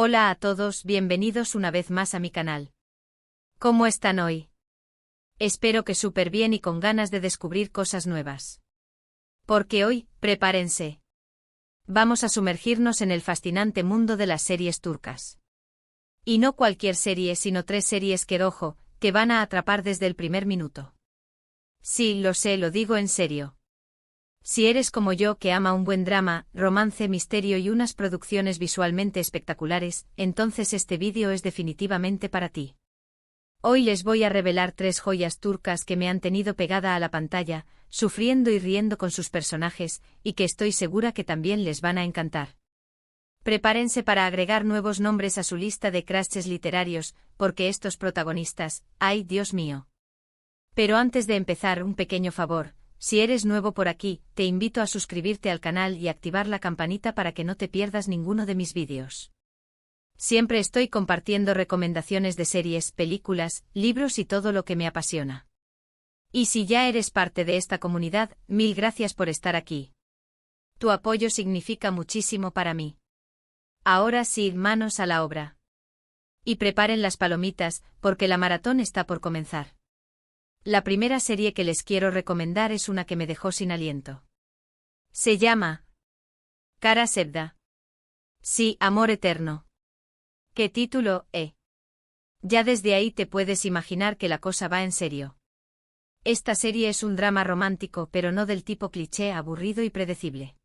Hola a todos, bienvenidos una vez más a mi canal. ¿Cómo están hoy? Espero que súper bien y con ganas de descubrir cosas nuevas. Porque hoy, prepárense. Vamos a sumergirnos en el fascinante mundo de las series turcas. Y no cualquier serie, sino 3 series que, ojo, que van a atrapar desde el primer minuto. Sí, lo sé, lo digo en serio. Si eres como yo que ama un buen drama, romance, misterio y unas producciones visualmente espectaculares, entonces este vídeo es definitivamente para ti. Hoy les voy a revelar 3 joyas turcas que me han tenido pegada a la pantalla, sufriendo y riendo con sus personajes, y que estoy segura que también les van a encantar. Prepárense para agregar nuevos nombres a su lista de crushes literarios, porque estos protagonistas, ¡ay, Dios mío! Pero antes de empezar, un pequeño favor. Si eres nuevo por aquí, te invito a suscribirte al canal y activar la campanita para que no te pierdas ninguno de mis vídeos. Siempre estoy compartiendo recomendaciones de series, películas, libros y todo lo que me apasiona. Y si ya eres parte de esta comunidad, mil gracias por estar aquí. Tu apoyo significa muchísimo para mí. Ahora sí, manos a la obra. Y preparen las palomitas, porque la maratón está por comenzar. La primera serie que les quiero recomendar es una que me dejó sin aliento. Se llama Kara Sevda. Sí, amor eterno. ¿Qué título, Ya desde ahí te puedes imaginar que la cosa va en serio. Esta serie es un drama romántico, pero no del tipo cliché, aburrido y predecible.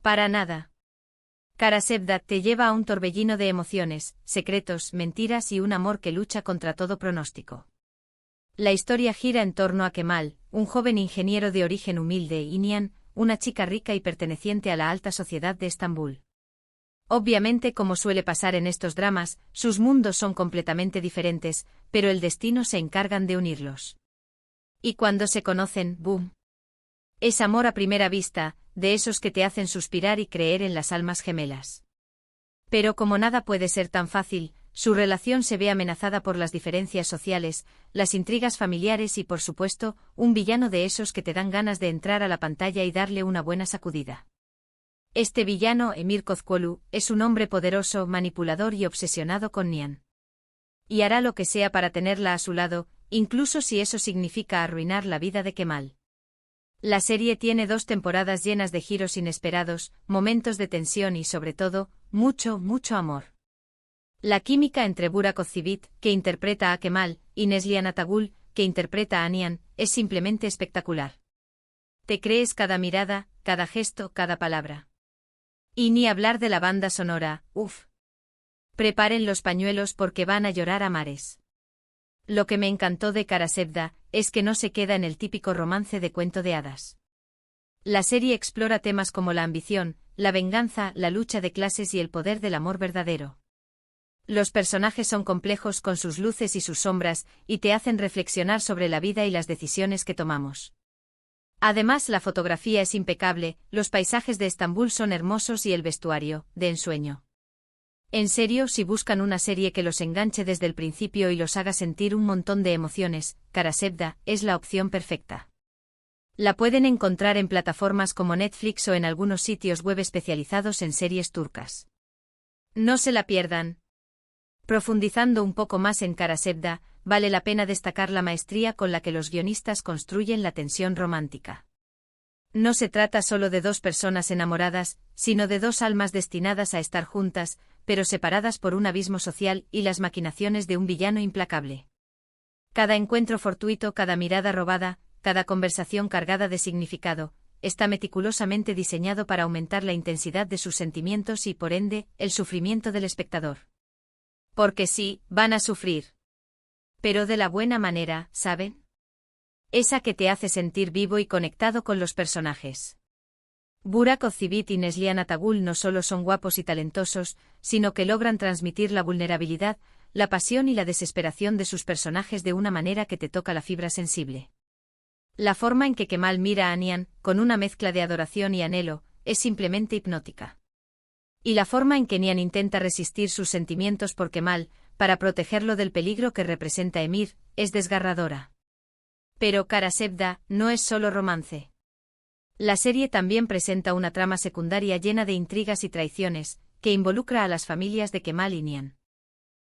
Para nada. Kara Sevda te lleva a un torbellino de emociones, secretos, mentiras y un amor que lucha contra todo pronóstico. La historia gira en torno a Kemal, un joven ingeniero de origen humilde, y Nihan, una chica rica y perteneciente a la alta sociedad de Estambul. Obviamente, como suele pasar en estos dramas, sus mundos son completamente diferentes, pero el destino se encargan de unirlos. Y cuando se conocen, ¡boom! Es amor a primera vista, de esos que te hacen suspirar y creer en las almas gemelas. Pero como nada puede ser tan fácil, su relación se ve amenazada por las diferencias sociales, las intrigas familiares y, por supuesto, un villano de esos que te dan ganas de entrar a la pantalla y darle una buena sacudida. Este villano, Emir Kozcuoglu, es un hombre poderoso, manipulador y obsesionado con Nihan. Y hará lo que sea para tenerla a su lado, incluso si eso significa arruinar la vida de Kemal. La serie tiene 2 temporadas llenas de giros inesperados, momentos de tensión y, sobre todo, mucho, mucho amor. La química entre Burak Özçivit, que interpreta a Kemal, y Neslihan Atagül, que interpreta a Nihan, es simplemente espectacular. Te crees cada mirada, cada gesto, cada palabra. Y ni hablar de la banda sonora, uff. Preparen los pañuelos porque van a llorar a mares. Lo que me encantó de Kara Sevda es que no se queda en el típico romance de cuento de hadas. La serie explora temas como la ambición, la venganza, la lucha de clases y el poder del amor verdadero. Los personajes son complejos con sus luces y sus sombras, y te hacen reflexionar sobre la vida y las decisiones que tomamos. Además, la fotografía es impecable, los paisajes de Estambul son hermosos y el vestuario, de ensueño. En serio, si buscan una serie que los enganche desde el principio y los haga sentir un montón de emociones, Kara Sevda es la opción perfecta. La pueden encontrar en plataformas como Netflix o en algunos sitios web especializados en series turcas. No se la pierdan. Profundizando un poco más en Kara Sevda, vale la pena destacar la maestría con la que los guionistas construyen la tensión romántica. No se trata solo de 2 personas enamoradas, sino de 2 almas destinadas a estar juntas, pero separadas por un abismo social y las maquinaciones de un villano implacable. Cada encuentro fortuito, cada mirada robada, cada conversación cargada de significado, está meticulosamente diseñado para aumentar la intensidad de sus sentimientos y, por ende, el sufrimiento del espectador. Porque sí, van a sufrir. Pero de la buena manera, ¿saben? Esa que te hace sentir vivo y conectado con los personajes. Burak Özçivit y Neslihan Atagül no solo son guapos y talentosos, sino que logran transmitir la vulnerabilidad, la pasión y la desesperación de sus personajes de una manera que te toca la fibra sensible. La forma en que Kemal mira a Nihan, con una mezcla de adoración y anhelo, es simplemente hipnótica. Y la forma en que Nihan intenta resistir sus sentimientos por Kemal, para protegerlo del peligro que representa Emir, es desgarradora. Pero Kara Sevda no es solo romance. La serie también presenta una trama secundaria llena de intrigas y traiciones, que involucra a las familias de Kemal y Nian.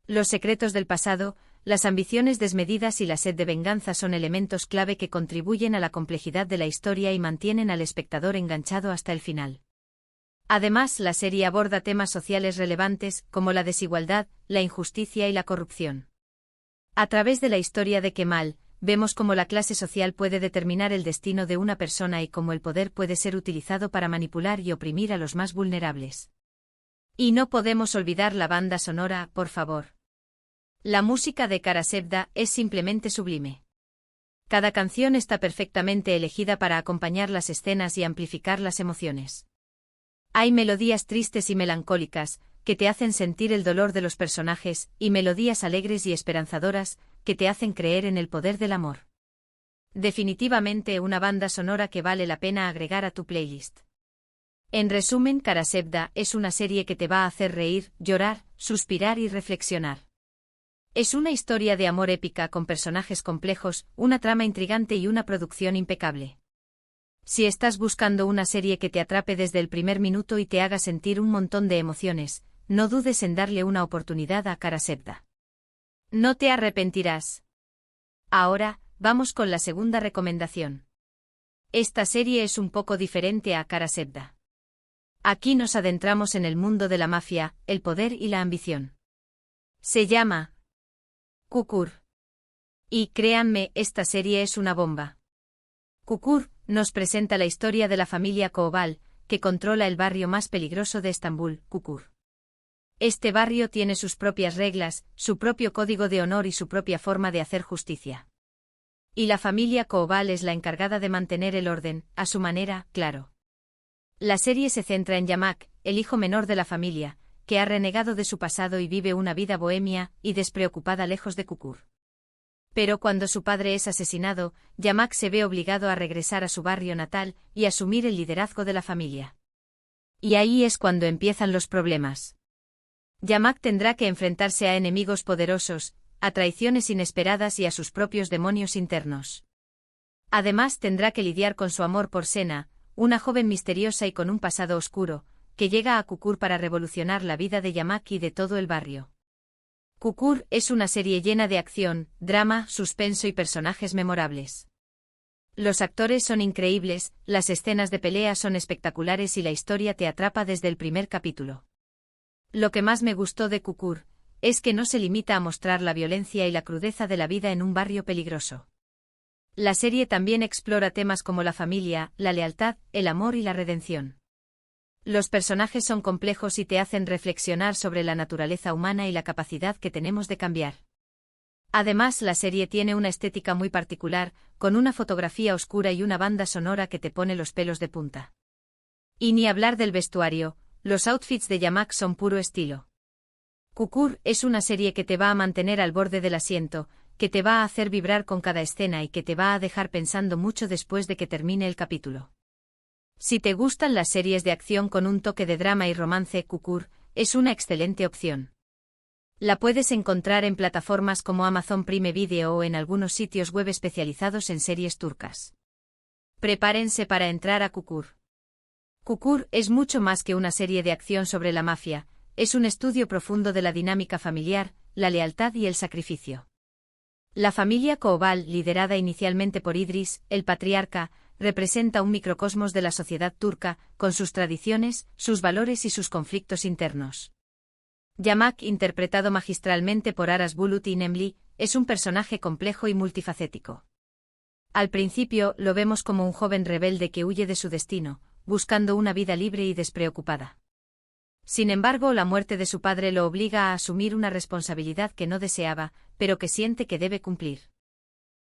Los secretos del pasado, las ambiciones desmedidas y la sed de venganza son elementos clave que contribuyen a la complejidad de la historia y mantienen al espectador enganchado hasta el final. Además, la serie aborda temas sociales relevantes, como la desigualdad, la injusticia y la corrupción. A través de la historia de Kemal, vemos cómo la clase social puede determinar el destino de una persona y cómo el poder puede ser utilizado para manipular y oprimir a los más vulnerables. Y no podemos olvidar la banda sonora, por favor. La música de Karasevda es simplemente sublime. Cada canción está perfectamente elegida para acompañar las escenas y amplificar las emociones. Hay melodías tristes y melancólicas, que te hacen sentir el dolor de los personajes, y melodías alegres y esperanzadoras, que te hacen creer en el poder del amor. Definitivamente una banda sonora que vale la pena agregar a tu playlist. En resumen, Karasevda es una serie que te va a hacer reír, llorar, suspirar y reflexionar. Es una historia de amor épica con personajes complejos, una trama intrigante y una producción impecable. Si estás buscando una serie que te atrape desde el primer minuto y te haga sentir un montón de emociones, no dudes en darle una oportunidad a Karasevda. No te arrepentirás. Ahora, vamos con la segunda recomendación. Esta serie es un poco diferente a Karasevda. Aquí nos adentramos en el mundo de la mafia, el poder y la ambición. Se llama Kukur. Y créanme, esta serie es una bomba. Kukur nos presenta la historia de la familia Koval, que controla el barrio más peligroso de Estambul, Kukur. Este barrio tiene sus propias reglas, su propio código de honor y su propia forma de hacer justicia. Y la familia Koval es la encargada de mantener el orden, a su manera, claro. La serie se centra en Yamak, el hijo menor de la familia, que ha renegado de su pasado y vive una vida bohemia y despreocupada lejos de Kukur. Pero cuando su padre es asesinado, Yamak se ve obligado a regresar a su barrio natal y asumir el liderazgo de la familia. Y ahí es cuando empiezan los problemas. Yamak tendrá que enfrentarse a enemigos poderosos, a traiciones inesperadas y a sus propios demonios internos. Además tendrá que lidiar con su amor por Sena, una joven misteriosa y con un pasado oscuro, que llega a Kukur para revolucionar la vida de Yamak y de todo el barrio. Kukur es una serie llena de acción, drama, suspenso y personajes memorables. Los actores son increíbles, las escenas de pelea son espectaculares y la historia te atrapa desde el primer capítulo. Lo que más me gustó de Kukur es que no se limita a mostrar la violencia y la crudeza de la vida en un barrio peligroso. La serie también explora temas como la familia, la lealtad, el amor y la redención. Los personajes son complejos y te hacen reflexionar sobre la naturaleza humana y la capacidad que tenemos de cambiar. Además, la serie tiene una estética muy particular, con una fotografía oscura y una banda sonora que te pone los pelos de punta. Y ni hablar del vestuario, los outfits de Yamak son puro estilo. Kukur es una serie que te va a mantener al borde del asiento, que te va a hacer vibrar con cada escena y que te va a dejar pensando mucho después de que termine el capítulo. Si te gustan las series de acción con un toque de drama y romance, Kukur es una excelente opción. La puedes encontrar en plataformas como Amazon Prime Video o en algunos sitios web especializados en series turcas. Prepárense para entrar a Kukur. Kukur es mucho más que una serie de acción sobre la mafia, es un estudio profundo de la dinámica familiar, la lealtad y el sacrificio. La familia Koval, liderada inicialmente por Idris, el patriarca, representa un microcosmos de la sociedad turca, con sus tradiciones, sus valores y sus conflictos internos. Yamak, interpretado magistralmente por Aras Bulut İnemli, es un personaje complejo y multifacético. Al principio, lo vemos como un joven rebelde que huye de su destino, buscando una vida libre y despreocupada. Sin embargo, la muerte de su padre lo obliga a asumir una responsabilidad que no deseaba, pero que siente que debe cumplir.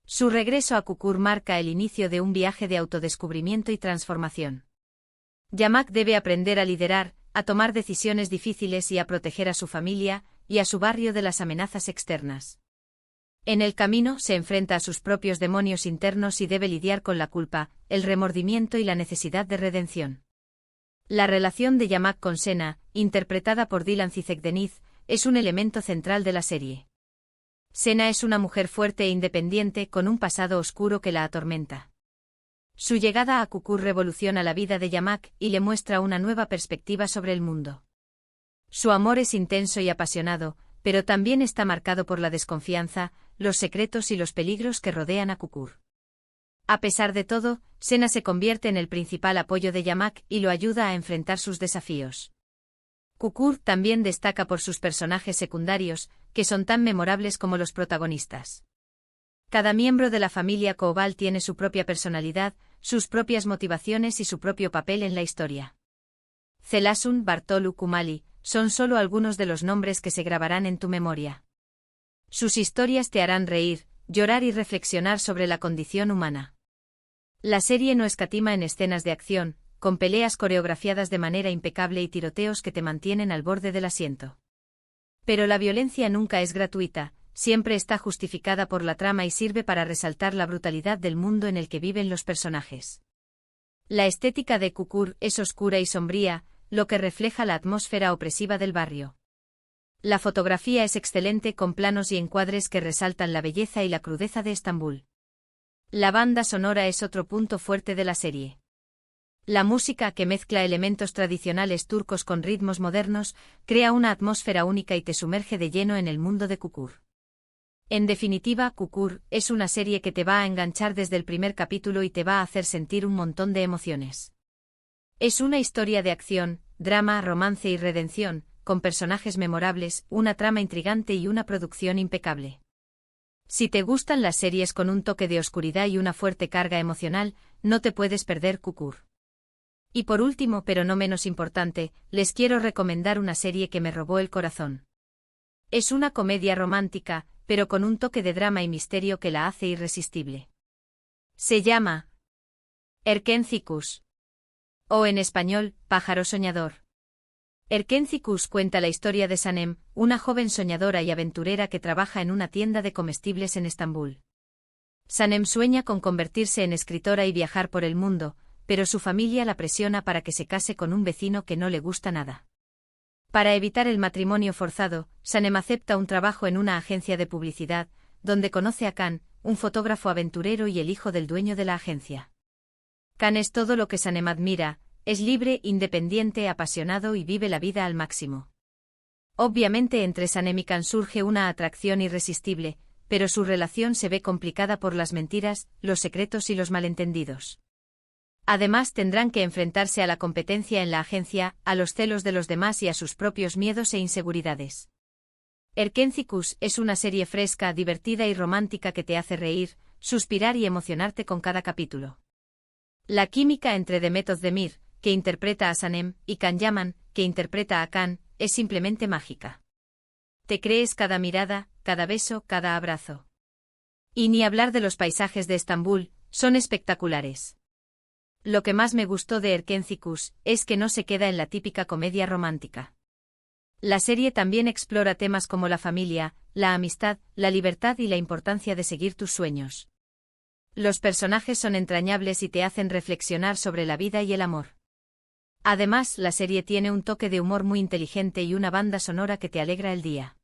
Su regreso a Kukur marca el inicio de un viaje de autodescubrimiento y transformación. Yamak debe aprender a liderar, a tomar decisiones difíciles y a proteger a su familia y a su barrio de las amenazas externas. En el camino se enfrenta a sus propios demonios internos y debe lidiar con la culpa, el remordimiento y la necesidad de redención. La relación de Yamak con Sena, interpretada por Dilan Cizekdeniz, es un elemento central de la serie. Sena es una mujer fuerte e independiente con un pasado oscuro que la atormenta. Su llegada a Kukur revoluciona la vida de Yamak y le muestra una nueva perspectiva sobre el mundo. Su amor es intenso y apasionado, pero también está marcado por la desconfianza, los secretos y los peligros que rodean a Kukur. A pesar de todo, Sena se convierte en el principal apoyo de Yamak y lo ayuda a enfrentar sus desafíos. Kukur también destaca por sus personajes secundarios, que son tan memorables como los protagonistas. Cada miembro de la familia Koobal tiene su propia personalidad, sus propias motivaciones y su propio papel en la historia. Celasun, Bartolu, Kumali, son solo algunos de los nombres que se grabarán en tu memoria. Sus historias te harán reír, llorar y reflexionar sobre la condición humana. La serie no escatima en escenas de acción, con peleas coreografiadas de manera impecable y tiroteos que te mantienen al borde del asiento. Pero la violencia nunca es gratuita, siempre está justificada por la trama y sirve para resaltar la brutalidad del mundo en el que viven los personajes. La estética de Kukur es oscura y sombría, lo que refleja la atmósfera opresiva del barrio. La fotografía es excelente con planos y encuadres que resaltan la belleza y la crudeza de Estambul. La banda sonora es otro punto fuerte de la serie. La música, que mezcla elementos tradicionales turcos con ritmos modernos, crea una atmósfera única y te sumerge de lleno en el mundo de Kukur. En definitiva, Kukur es una serie que te va a enganchar desde el primer capítulo y te va a hacer sentir un montón de emociones. Es una historia de acción, drama, romance y redención, con personajes memorables, una trama intrigante y una producción impecable. Si te gustan las series con un toque de oscuridad y una fuerte carga emocional, no te puedes perder Kukur. Y por último, pero no menos importante, les quiero recomendar una serie que me robó el corazón. Es una comedia romántica, pero con un toque de drama y misterio que la hace irresistible. Se llama Erkencikus, o en español, Pájaro Soñador. Erkencikus cuenta la historia de Sanem, una joven soñadora y aventurera que trabaja en una tienda de comestibles en Estambul. Sanem sueña con convertirse en escritora y viajar por el mundo, pero su familia la presiona para que se case con un vecino que no le gusta nada. Para evitar el matrimonio forzado, Sanem acepta un trabajo en una agencia de publicidad, donde conoce a Khan, un fotógrafo aventurero y el hijo del dueño de la agencia. Khan es todo lo que Sanem admira, es libre, independiente, apasionado y vive la vida al máximo. Obviamente entre Sanem y Khan surge una atracción irresistible, pero su relación se ve complicada por las mentiras, los secretos y los malentendidos. Además tendrán que enfrentarse a la competencia en la agencia, a los celos de los demás y a sus propios miedos e inseguridades. Erkencikus es una serie fresca, divertida y romántica que te hace reír, suspirar y emocionarte con cada capítulo. La química entre Demet Özdemir, que interpreta a Sanem, y Can Yaman, que interpreta a Khan, es simplemente mágica. Te crees cada mirada, cada beso, cada abrazo. Y ni hablar de los paisajes de Estambul, son espectaculares. Lo que más me gustó de Erkencikus es que no se queda en la típica comedia romántica. La serie también explora temas como la familia, la amistad, la libertad y la importancia de seguir tus sueños. Los personajes son entrañables y te hacen reflexionar sobre la vida y el amor. Además, la serie tiene un toque de humor muy inteligente y una banda sonora que te alegra el día.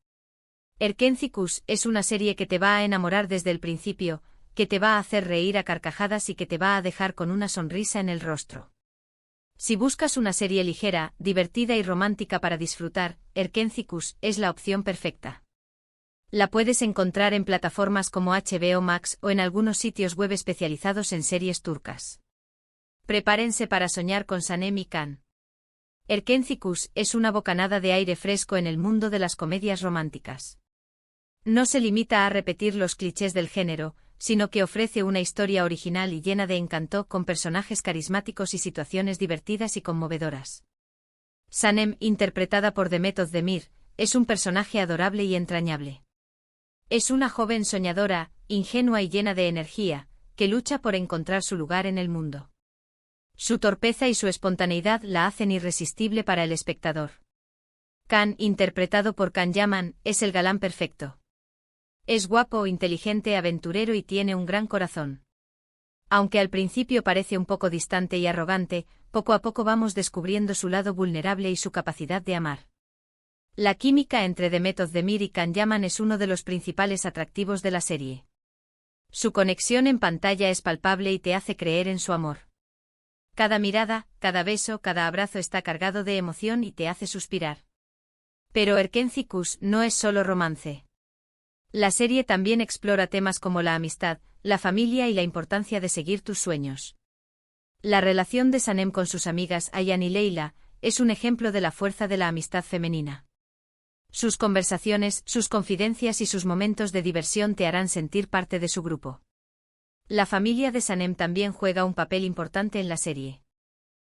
Erkencikus es una serie que te va a enamorar desde el principio, que te va a hacer reír a carcajadas y que te va a dejar con una sonrisa en el rostro. Si buscas una serie ligera, divertida y romántica para disfrutar, Erkencikus es la opción perfecta. La puedes encontrar en plataformas como HBO Max o en algunos sitios web especializados en series turcas. Prepárense para soñar con Sanem y Khan. Erkencikus es una bocanada de aire fresco en el mundo de las comedias románticas. No se limita a repetir los clichés del género, sino que ofrece una historia original y llena de encanto con personajes carismáticos y situaciones divertidas y conmovedoras. Sanem, interpretada por Demet Özdemir, es un personaje adorable y entrañable. Es una joven soñadora, ingenua y llena de energía, que lucha por encontrar su lugar en el mundo. Su torpeza y su espontaneidad la hacen irresistible para el espectador. Khan, interpretado por Can Yaman, es el galán perfecto. Es guapo, inteligente, aventurero y tiene un gran corazón. Aunque al principio parece un poco distante y arrogante, poco a poco vamos descubriendo su lado vulnerable y su capacidad de amar. La química entre Demet Özdemir y Can Yaman es uno de los principales atractivos de la serie. Su conexión en pantalla es palpable y te hace creer en su amor. Cada mirada, cada beso, cada abrazo está cargado de emoción y te hace suspirar. Pero Erkenci Kuş no es solo romance. La serie también explora temas como la amistad, la familia y la importancia de seguir tus sueños. La relación de Sanem con sus amigas Ayhan y Leila es un ejemplo de la fuerza de la amistad femenina. Sus conversaciones, sus confidencias y sus momentos de diversión te harán sentir parte de su grupo. La familia de Sanem también juega un papel importante en la serie.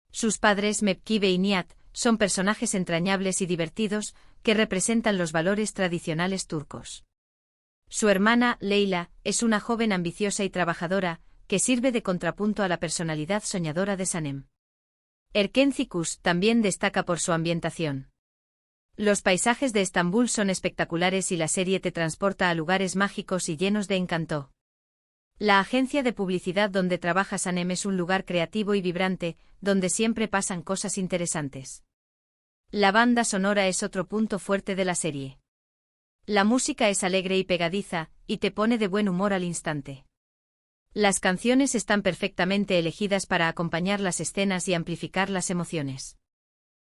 Sus padres Mepkibe y Nihat son personajes entrañables y divertidos que representan los valores tradicionales turcos. Su hermana, Leila, es una joven ambiciosa y trabajadora, que sirve de contrapunto a la personalidad soñadora de Sanem. Erkenci Kuş también destaca por su ambientación. Los paisajes de Estambul son espectaculares y la serie te transporta a lugares mágicos y llenos de encanto. La agencia de publicidad donde trabaja Sanem es un lugar creativo y vibrante, donde siempre pasan cosas interesantes. La banda sonora es otro punto fuerte de la serie. La música es alegre y pegadiza, y te pone de buen humor al instante. Las canciones están perfectamente elegidas para acompañar las escenas y amplificar las emociones.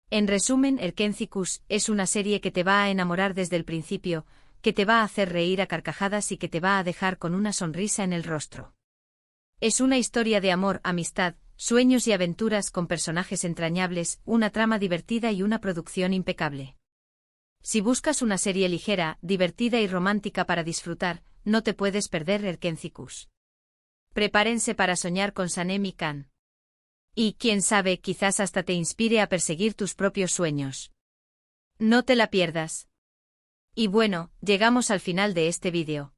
En resumen, Erkenci Kuş es una serie que te va a enamorar desde el principio, que te va a hacer reír a carcajadas y que te va a dejar con una sonrisa en el rostro. Es una historia de amor, amistad, sueños y aventuras con personajes entrañables, una trama divertida y una producción impecable. Si buscas una serie ligera, divertida y romántica para disfrutar, no te puedes perder Erkenci Kuş. Prepárense para soñar con Sanem y Kaan. Y, quién sabe, quizás hasta te inspire a perseguir tus propios sueños. No te la pierdas. Y bueno, llegamos al final de este vídeo.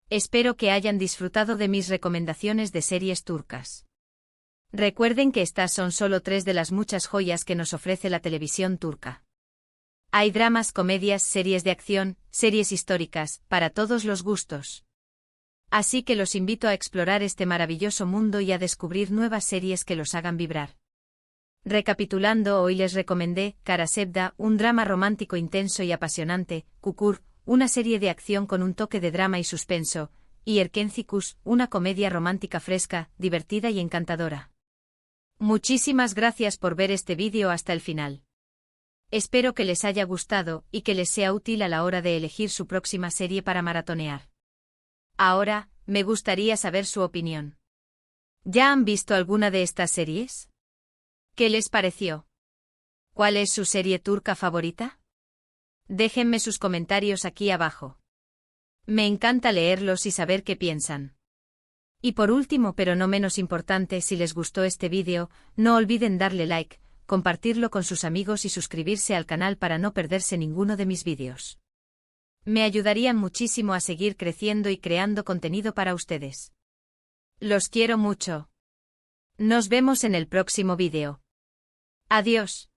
Espero que hayan disfrutado de mis recomendaciones de series turcas. Recuerden que estas son solo 3 de las muchas joyas que nos ofrece la televisión turca. Hay dramas, comedias, series de acción, series históricas, para todos los gustos. Así que los invito a explorar este maravilloso mundo y a descubrir nuevas series que los hagan vibrar. Recapitulando, hoy les recomendé Kara Sevda, un drama romántico intenso y apasionante, Kukur, una serie de acción con un toque de drama y suspenso, y Erkenci Kuş, una comedia romántica fresca, divertida y encantadora. Muchísimas gracias por ver este vídeo hasta el final. Espero que les haya gustado y que les sea útil a la hora de elegir su próxima serie para maratonear. Ahora, me gustaría saber su opinión. ¿Ya han visto alguna de estas series? ¿Qué les pareció? ¿Cuál es su serie turca favorita? Déjenme sus comentarios aquí abajo. Me encanta leerlos y saber qué piensan. Y por último, pero no menos importante, si les gustó este vídeo, no olviden darle like, compartirlo con sus amigos y suscribirse al canal para no perderse ninguno de mis vídeos. Me ayudarían muchísimo a seguir creciendo y creando contenido para ustedes. Los quiero mucho. Nos vemos en el próximo vídeo. Adiós.